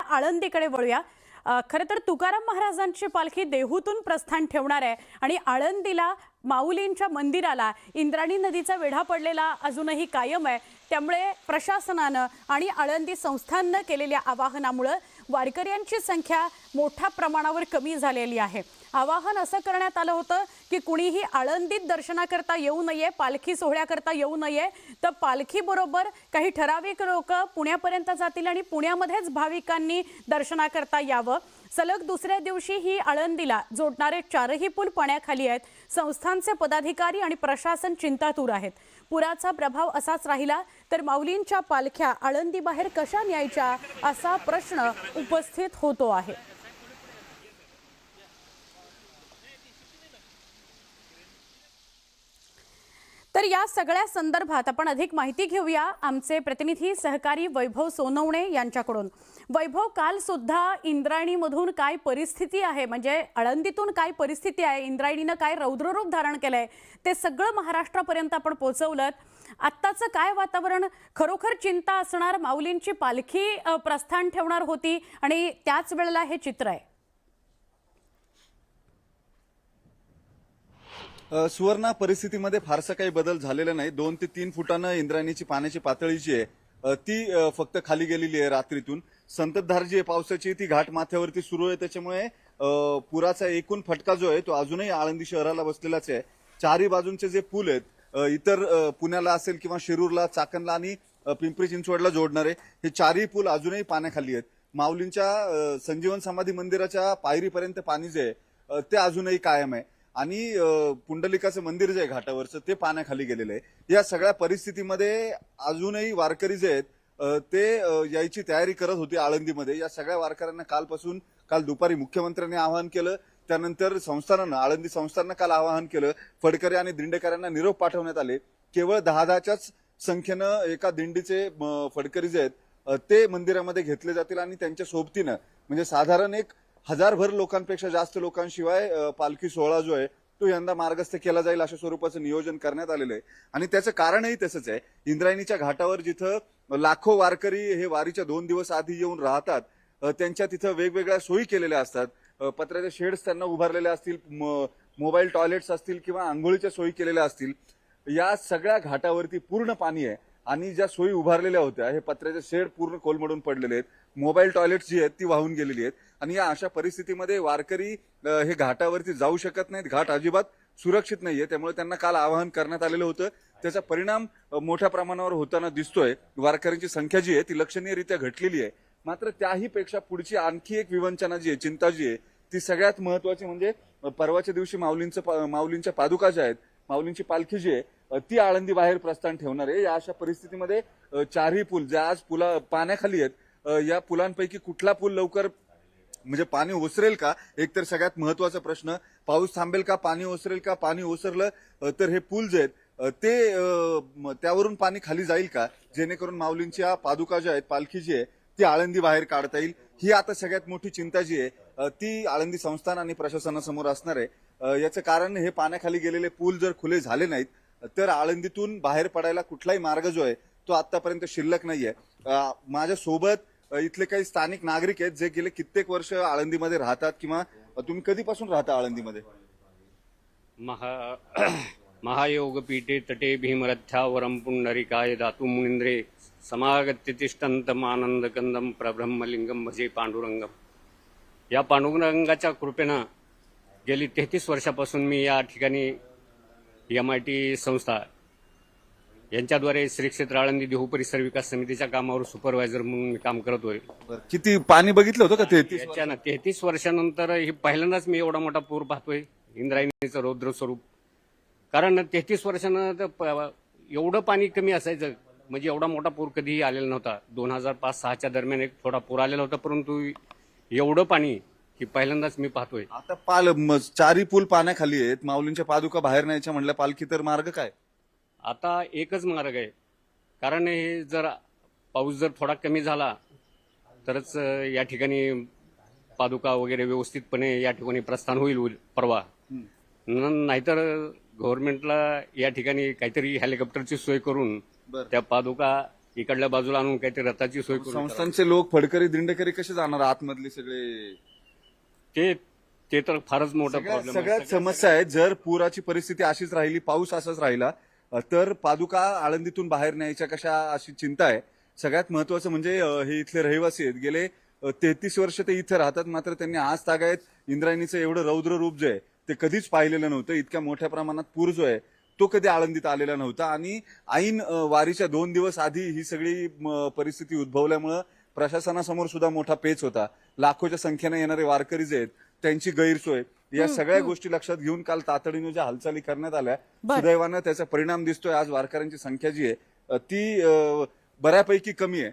आळंदीकडे वळूया। खरं तर तुकाराम महाराजांची पालखी देहूतून प्रस्थान ठेवणार आहे आणि आळंदीला माऊलींच्या मंदिराला इंद्रायणी नदीचा वेढा पडलेला अजूनही कायम आहे। त्यामुळे प्रशासनानं आणि आळंदी संस्थाननं केलेल्या आवाहनामुळे वारकऱ्यांची संख्या मोठ्या प्रमाणावर कमी झालेली आहे। आवाहन असं करण्यात आलं होतं की कुणीही आळंदीत दर्शनाकरता येऊ नये, पालखी सोहळ्याकरता येऊ नये, तर पालखी बरोबर काही ठराविक लोक पुण्यापर्यंत जातील आणि पुण्यामध्येच भाविकांनी दर्शनाकरता यावं। सलग दुसऱ्या दिवशी ही आळंदीला जोडणारे चारही पूल पाण्याखाली आहेत। संस्थानचे पदाधिकारी आणि प्रशासन चिंतातूर आहेत। पुराचा प्रभाव असाच राहिला तर माऊलींच्या पालख्या आळंदी बाहेर कशा न्यायच्या असा प्रश्न उपस्थित होतो आहे। तर या सगळ्या संदर्भात आपण अधिक माहिती घेऊया आमचे प्रतिनिधी सहकारी वैभव सोनवणे यांच्याकडून। वैभव, काल सुद्धा इंद्रायणीमधून काय परिस्थिती आहे, म्हणजे आळंदीतून काय परिस्थिती आहे, इंद्रायणीनं काय रौद्ररूप धारण केलंय ते सगळं महाराष्ट्रापर्यंत आपण पोहोचवलं। आत्ताचं काय वातावरण? खरोखर चिंता असणार, माऊलींची पालखी प्रस्थान ठेवणार होती आणि त्याच वेळेला हे चित्र आहे। सुवर्ण परिस्थितीमध्ये फारसा काही बदल झालेला नाही। 2 ते 3 फुटानं इंद्रायणीची पाण्याची पातळी जी आहे ती फक्त खाली गेलेली आहे। रात्रीतून संततधार जी आहे पावसाची ती घाट माथ्यावरती सुरू आहे, त्याच्यामुळे पुराचा एकूण फटका जो आहे तो अजूनही आळंदी शहराला बसलेलाच आहे। चारही बाजूंचे जे पूल आहेत इतर पुण्याला असेल किंवा शिरूरला, चाकणला आणि पिंपरी चिंचवडला जोडणारे हे चारही पूल अजूनही पाण्याखाली आहेत। माऊलींच्या संजीवन समाधी मंदिराच्या पायरीपर्यंत पाणी जे आहे ते अजूनही कायम आहे आणि पुंडलिकाचं मंदिर जे आहे घाटावरचं ते पाण्याखाली गेलेलं आहे। या सगळ्या परिस्थितीमध्ये अजूनही वारकरी जे आहेत ते यायची तयारी करत होते आळंदीमध्ये। या सगळ्या वारकऱ्यांना काल दुपारी मुख्यमंत्र्यांनी आवाहन केलं, त्यानंतर संस्थानानं आळंदी संस्थानानं काल आवाहन केलं। फडकरे आणि दिंडेकरांना निरोप पाठवण्यात आले। केवळ 10,000च्याच संख्येनं एका दिंडीचे फडकरी जे आहेत ते मंदिरामध्ये घेतले जातील आणि त्यांच्या सोबतीनं म्हणजे साधारण 1000भर लोकांपेक्षा जास्त लोकांशिवाय पालखी सोहळा जो आहे तो यंदा मार्गस्थ केला जाईल अशा स्वरूपाचं नियोजन करण्यात आलेलं आहे। आणि त्याचं कारणही तसंच आहे। इंद्रायणीच्या घाटावर जिथं लाखो वारकरी हे वारीच्या 2 दिवस आधी येऊन राहतात, त्यांच्या तिथं वेगवेगळ्या सोयी केलेल्या असतात। पत्र्याचे शेड्स त्यांना उभारलेले असतील, मोबाईल टॉयलेट्स असतील किंवा आंघोळीच्या सोयी केलेल्या असतील। या सगळ्या घाटावरती पूर्ण पाणी आहे आणि ज्या सोयी उभारलेल्या होत्या हे पत्र्याचे शेड पूर्ण कोलमडून पडलेले आहेत। मोबाईल टॉयलेट्स जी आहेत ती वाहून गेलेली आहेत आणि या अशा परिस्थितीमध्ये वारकरी हे घाटावरती जाऊ शकत नाहीत। घाट अजिबात सुरक्षित नाहीये, त्यामुळे त्यांना काल आवाहन करण्यात आलेलं होतं। त्याचा परिणाम मोठ्या प्रमाणावर होताना दिसतोय। वारकऱ्यांची संख्या जी आहे ती लक्षणीयरित्या घटलेली आहे। मात्र त्याही पेक्षा पुढची आणखी एक विवंचना जी आहे, चिंता जी आहे ती सगळ्यात महत्वाची म्हणजे परवाच्या दिवशी माऊलींच्या पादुका ज्या आहेत, माऊलींची पालखी जी आहे ती आळंदी बाहेर प्रस्थान ठेवणार आहे। या अशा परिस्थितीमध्ये चारही पूल ज्या आज पाण्याखाली आहेत, या पुलांपैकी कुठला पूल लवकर म्हणजे पाणी ओसरेल का, एक तर सगळ्यात महत्वाचा प्रश्न। पाऊस थांबेल का, पाणी ओसरेल का, पाणी ओसरलं तर हे पूल जे आहेत ते त्यावरून पाणी खाली जाईल का, जेणेकरून माऊलींच्या पादुका ज्या आहेत, पालखी जी आहे ती आळंदी बाहेर काढता येईल। ही आता सगळ्यात मोठी चिंता जी आहे ती आळंदी संस्थान आणि प्रशासनासमोर असणार आहे। याचं कारण हे पाण्याखाली गेलेले पूल जर खुले झाले नाहीत तर आळंदीतून बाहेर पडायला कुठलाही मार्ग जो आहे तो आतापर्यंत शिल्लक नाहीये। माझ्या सोबत इथले काही स्थानिक नागरिक आहेत जे गेले कित्येक वर्ष आळंदीमध्ये राहतात, किंवा तुम्ही कधीपासून राहता आळंदीमध्ये? महायोग पीठे तटे भीमरथ्यावरम पुंडरिकाय दातु मुनींद्रे समागत्य तिष्ठन्तम आनंद कंदम प्रब्रह्मलिंगम भजे पांडुरंगम। या पांडुरंगाच्या कृपेनं गेली 33 वर्षापासून मी या ठिकाणी MIT संस्था यांच्याद्वारे श्री क्षेत्र आळंदी देहू परिसर विकास समितीच्या कामावर सुपरवायझर म्हणून काम करत होय। किती पाणी बघितलं होतं का? 33 वर्षानंतर हे पहिल्यांदाच मी एवढा मोठा पूर पाहतोय, इंद्रायणीचं रौद्र स्वरूप। कारण 33 वर्षानं एवढं पाणी कमी असायचं, म्हणजे एवढा मोठा पूर कधीही आलेला नव्हता। 2005-06च्या दरम्यान एक थोडा पूर आलेला होता, परंतु एवढं पाणी ही पहिल्यांदाच मी पाहतोय। आता चारही पूल पाण्याखाली आहेत, माऊलींच्या पादुका बाहेर न्यायच्या म्हणल्या पालखी, तर मार्ग काय? आता एकच मार्ग आहे, कारण हे जर पाऊस जर थोडा कमी झाला तरच या ठिकाणी पादुका वगैरे व्यवस्थितपणे या ठिकाणी प्रस्थान होईल परवा। नाहीतर गव्हर्नमेंटला या ठिकाणी काहीतरी हेलिकॉप्टरची सोय करून त्या पादुका इकडल्या बाजूला आणून काहीतरी रथाची सोय करून संस्थांचे लोक फडकरी दिंडेकरी कसे जाणार आतमधले सगळे? ते तर फारच मोठा प्रॉब्लेम आहे. सगळ्यात समस्या आहे. जर पुराची परिस्थिती अशीच राहिली, पाऊस असाच राहिला तर पादुका आळंदीतून बाहेर न्यायच्या कशा अशी चिंता आहे. सगळ्यात महत्वाचं म्हणजे हे इथले रहिवासी आहेत. गेले 33 वर्ष ते इथे राहतात, मात्र त्यांनी आज तागायत इंद्रायणीचं एवढं रौद्र रूप जे आहे ते कधीच पाहिलेलं नव्हतं. इतक्या मोठ्या प्रमाणात पूर जो आहे तो कधी आळंदीत आलेला नव्हता. आणि ऐन वारीच्या 2 दिवस आधी ही सगळी परिस्थिती उद्भवल्यामुळं प्रशासनासमोर सुद्धा मोठा पेच होता. लाखोच्या संख्येने येणारे वारकरी जे आहेत त्यांची गैरसोय, या सगळ्या गोष्टी लक्षात घेऊन काल तातडीने ज्या हालचाली करण्यात आल्या, सुदैवानं त्याचा परिणाम दिसतोय. आज वारकऱ्यांची संख्या जी आहे ती बऱ्यापैकी कमी आहे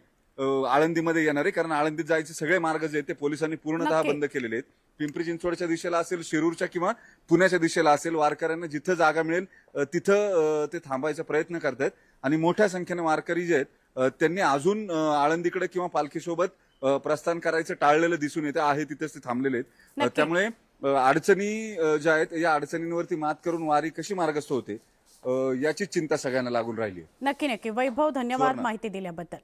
आळंदीमध्ये येणारे, कारण आळंदीत जायचे सगळे मार्ग जे आहेत ते पोलिसांनी पूर्णतः बंद केलेले आहेत. पिंपरी चिंचवडच्या दिशेला असेल, शिरूरच्या किंवा पुण्याच्या दिशेला असेल, वारकऱ्यांना जिथं जागा मिळेल तिथं ते थांबायचा प्रयत्न करतात. आणि मोठ्या संख्येने वारकरी जे आहेत त्यांनी अजून आळंदीकडे किंवा पालखीसोबत प्रस्थान करायचं टाळलेलं दिसून येतं. आहे तिथेच ते थांबलेले आहेत. त्यामुळे अडचणी ज्या आहेत या अडचणींवरती मात करून वारी कशी मार्गस्थ होते याची चिंता सगळ्यांना लागून राहिली आहे. नक्की नक्की वैभव, धन्यवाद माहिती दिल्याबद्दल.